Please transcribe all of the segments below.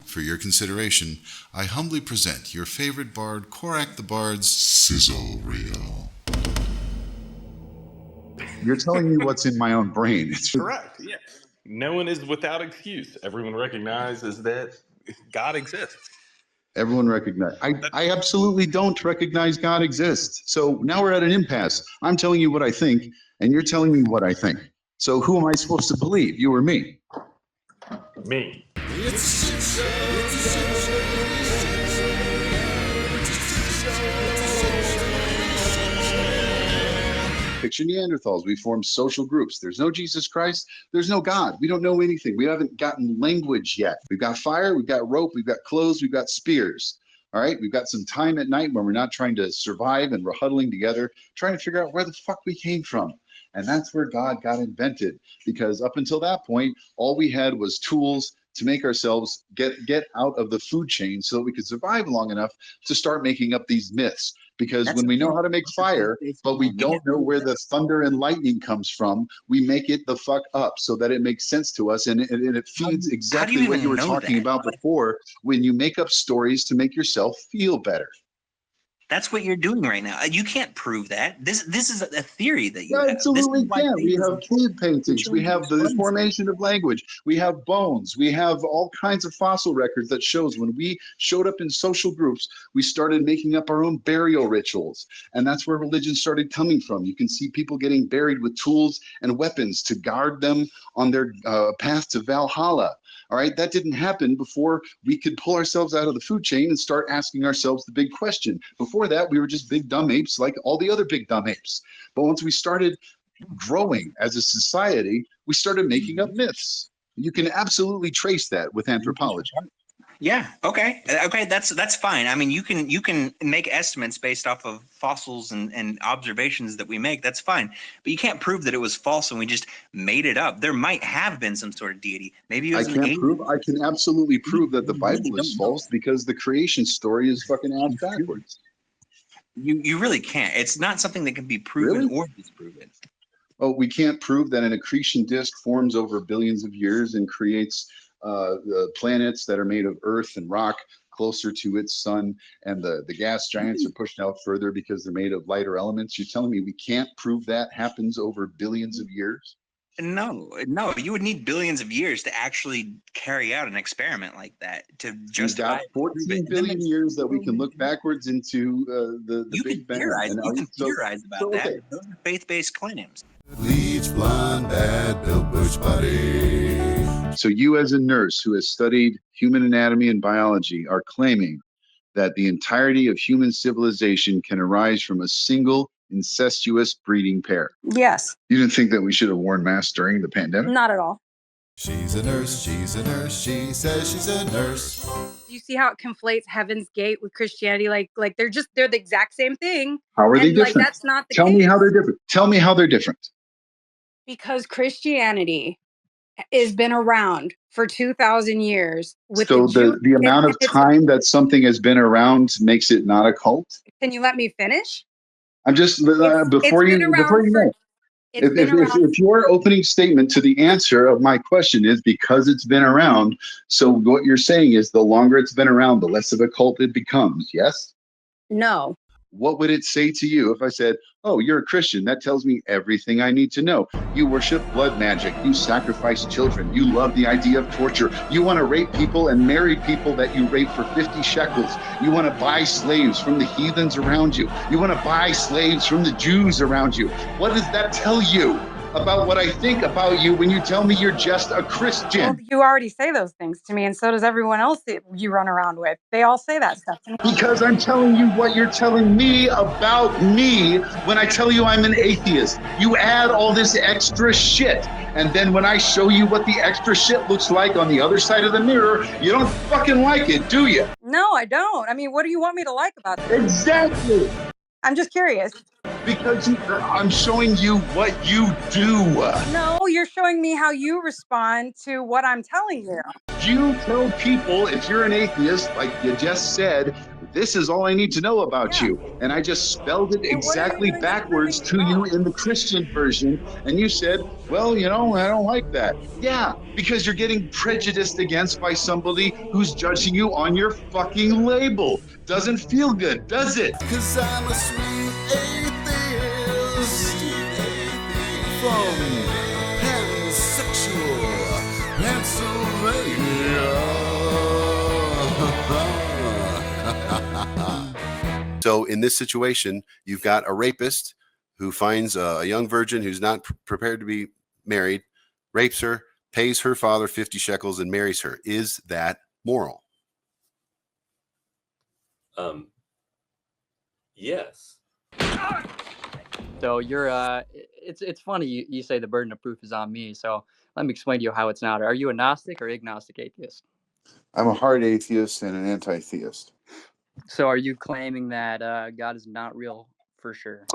for your consideration, I humbly present your favorite bard, Quorac the Bard's Sizzle Reel. You're telling me what's in my own brain. It's correct. Yeah. No one is without excuse. Everyone recognizes that God exists. Everyone recognize. I absolutely don't recognize God exists. So now we're at an impasse. I'm telling you what I think, and you're telling me what I think. So who am I supposed to believe, you or me? Me. Picture Neanderthals. We formed social groups. There's no Jesus Christ. There's no God. We don't know anything. We haven't gotten language yet. We've got fire. We've got rope. We've got clothes. We've got spears. All right. We've got some time at night when we're not trying to survive and we're huddling together, trying to figure out where the fuck we came from. And that's where God got invented, because up until that point, all we had was tools to make ourselves get out of the food chain so that we could survive long enough to start making up these myths. Because when we know how to make fire, but we don't know where the thunder and lightning comes from, we make it the fuck up so that it makes sense to us. And it feeds exactly what you were talking about before, when you make up stories to make yourself feel better. That's what you're doing right now. You can't prove that. This is a theory that you have. Absolutely can. We have cave paintings. We have the formation of language. We have bones. We have all kinds of fossil records that shows when we showed up in social groups, we started making up our own burial rituals. And that's where religion started coming from. You can see people getting buried with tools and weapons to guard them on their path to Valhalla. All right, that didn't happen before we could pull ourselves out of the food chain and start asking ourselves the big question. Before that, we were just big dumb apes like all the other big dumb apes. But once we started growing as a society, we started making up myths. You can absolutely trace that with anthropology. Yeah. Okay. That's fine. I mean, you can make estimates based off of fossils and observations that we make. That's fine. But you can't prove that it was false and we just made it up. There might have been some sort of deity. Maybe it was I can absolutely prove that the Bible is false because the creation story is fucking ass backwards. You really can't. It's not something that can be proven or disproven. Oh, we can't prove that an accretion disk forms over billions of years and creates the planets that are made of earth and rock closer to its sun, and the gas giants are pushed out further because they're made of lighter elements. You're telling me we can't prove that happens over billions of years? No, you would need billions of years to actually carry out an experiment like that to justify. We've got 14 billion years that we can look backwards into the Big Bang. You can theorize about that. Those are faith-based claims. Bleach, blonde, bad, built bush body. So you as a nurse who has studied human anatomy and biology are claiming that the entirety of human civilization can arise from a single incestuous breeding pair. Yes. You didn't think that we should have worn masks during the pandemic? Not at all. She's a nurse, she says she's a nurse. Do you see how it conflates Heaven's Gate with Christianity? Like they're the exact same thing. How are they different? Like, that's not the case. Tell me how they're different. Tell me how they're different. Because Christianity has been around for 2,000 years. So the amount of time that something has been around makes it not a cult? Can you let me finish? I'm just, before you know. If your opening statement to the answer of my question is because it's been around, so what you're saying is the longer it's been around, the less of a cult it becomes, yes? No. What would it say to you if I said, oh, you're a Christian? That tells me everything I need to know. You worship blood magic. You sacrifice children. You love the idea of torture. You want to rape people and marry people that you rape for 50 shekels. You want to buy slaves from the heathens around you. You want to buy slaves from the Jews around you. What does that tell you about what I think about you when you tell me you're just a Christian? Well, you already say those things to me, and so does everyone else that you run around with. They all say that stuff to me. Because I'm telling you what you're telling me about me when I tell you I'm an atheist. You add all this extra shit, and then when I show you what the extra shit looks like on the other side of the mirror, you don't fucking like it, do you? No, I don't. I mean, what do you want me to like about this? Exactly. I'm just curious. Because I'm showing you what you do. No, you're showing me how you respond to what I'm telling you. You tell people, if you're an atheist, like you just said, this is all I need to know about Yeah. you. And I just spelled it And what are you exactly doing backwards spreading to you love? in the Christian version. And you said, well, I don't like that. Yeah, because you're getting prejudiced against by somebody who's judging you on your fucking label. Doesn't feel good, does it? 'Cause I'm a sweet atheist from pansexual Pennsylvania. So in this situation, you've got a rapist who finds a young virgin who's not prepared to be married, rapes her, pays her father 50 shekels, and marries her. Is that moral? Yes. So you're it's funny you say the burden of proof is on me. So let me explain to you how it's not. Are you a Gnostic or agnostic atheist? I'm a hard atheist and an anti-theist. So are you claiming that God is not real for sure?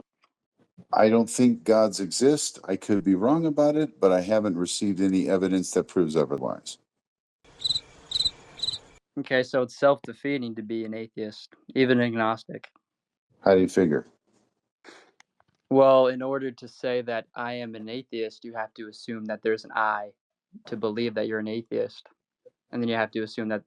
I don't think gods exist. I could be wrong about it, but I haven't received any evidence that proves otherwise. Okay, so it's self-defeating to be an atheist, even agnostic. How do you figure? Well, in order to say that I am an atheist, you have to assume that there's an I to believe that you're an atheist. And then you have to assume that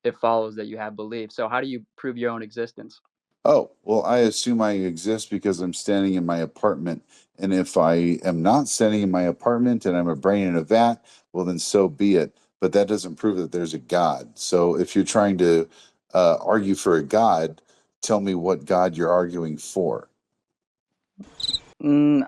it follows that you have belief. So how do you prove your own existence? Oh, well, I assume I exist because I'm standing in my apartment. And if I am not standing in my apartment and I'm a brain in a vat, well, then so be it. But that doesn't prove that there's a God. So if you're trying to argue for a God, tell me what God you're arguing for. I'm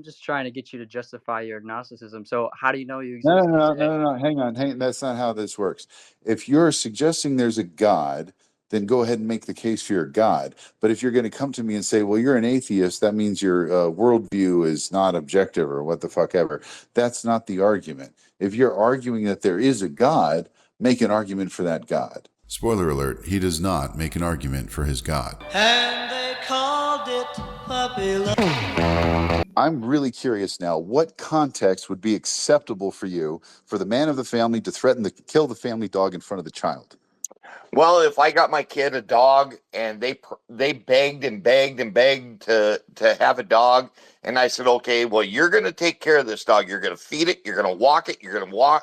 just trying to get you to justify your agnosticism. So how do you know you No, exist? no, no, no, no, no. Hang on. That's not how this works. If you're suggesting there's a God, then go ahead and make the case for your God. But if you're going to come to me and say, well, you're an atheist, that means your worldview is not objective or what the fuck ever. That's not the argument. If you're arguing that there is a God, make an argument for that God. Spoiler alert, he does not make an argument for his God. And they called it puppy love. I'm really curious now, what context would be acceptable for you for the man of the family to threaten to kill the family dog in front of the child? Well, if I got my kid a dog and they begged and begged and begged to have a dog, and I said, okay, well, you're going to take care of this dog. You're going to feed it. You're going to walk it. You're going to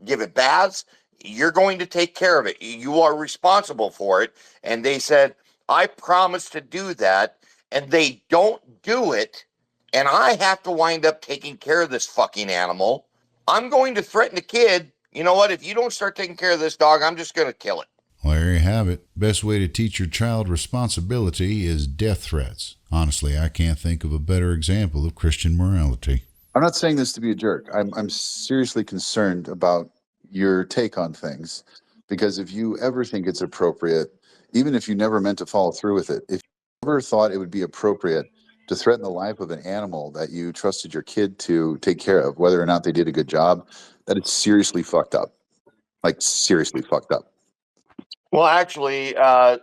give it baths. You're going to take care of it. You are responsible for it. And they said, I promise to do that. And they don't do it. And I have to wind up taking care of this fucking animal. I'm going to threaten the kid. You know what? If you don't start taking care of this dog, I'm just going to kill it. Well, there you have it. Best way to teach your child responsibility is death threats. Honestly, I can't think of a better example of Christian morality. I'm not saying this to be a jerk. I'm seriously concerned about your take on things, because if you ever think it's appropriate, even if you never meant to follow through with it, if you ever thought it would be appropriate to threaten the life of an animal that you trusted your kid to take care of, whether or not they did a good job, that is seriously fucked up. Like, seriously fucked up. Well, actually, I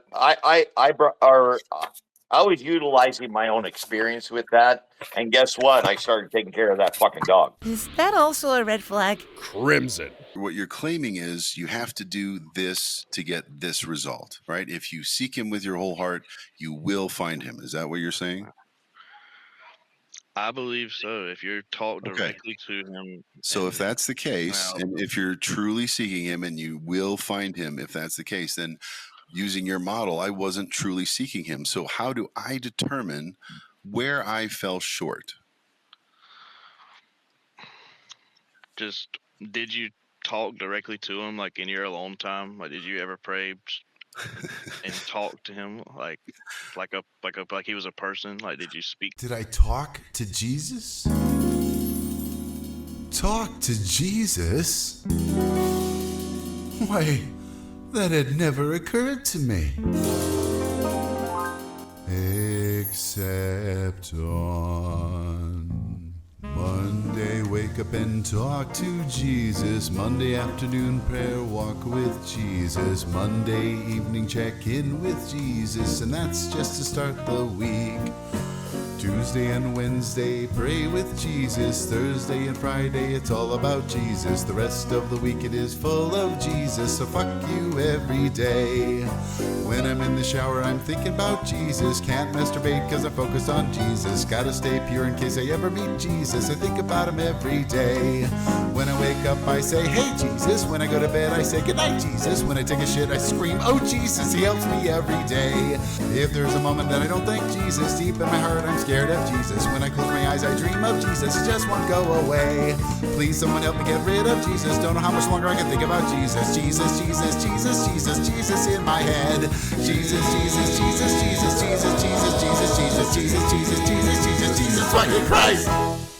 was utilizing my own experience with that, and guess what? I started taking care of that fucking dog. Is that also a red flag? Crimson. What you're claiming is you have to do this to get this result, right? If you seek him with your whole heart, you will find him. Is that what you're saying? I believe so. If you're talk directly to him. So if that's the case, and if you're truly seeking him and you will find him, if that's the case, then using your model, I wasn't truly seeking him. So how do I determine where I fell short? Just, did you talk directly to him, like in your alone time? Like, did you ever pray and talk to him like he was a person? Like, did you speak? Did I talk to Jesus? Talk to Jesus? Why, that had never occurred to me. Except on Monday, wake up and talk to Jesus. Monday afternoon, prayer walk with Jesus. Monday evening, check in with Jesus. And that's just to start the week. Tuesday and Wednesday, pray with Jesus. Thursday and Friday, it's all about Jesus. The rest of the week, it is full of Jesus. So fuck you every day. When I'm in the shower, I'm thinking about Jesus. Can't masturbate cause I'm focused on Jesus. Gotta stay pure in case I ever meet Jesus. I think about him every day. When I wake up, I say, hey Jesus. When I go to bed, I say, good night Jesus. When I take a shit, I scream, oh Jesus, he helps me every day. If there's a moment that I don't thank Jesus, deep in my heart, I'm scared of Jesus. When I close my eyes, I dream of Jesus. He just won't go away. Please, someone help me get rid of Jesus. Don't know how much longer I can think about Jesus. Jesus, Jesus, Jesus, Jesus, Jesus in my head. Jesus, Jesus, Jesus, Jesus, Jesus, Jesus, Jesus, Jesus, Jesus, Jesus, Jesus, Jesus, Jesus, fucking Christ.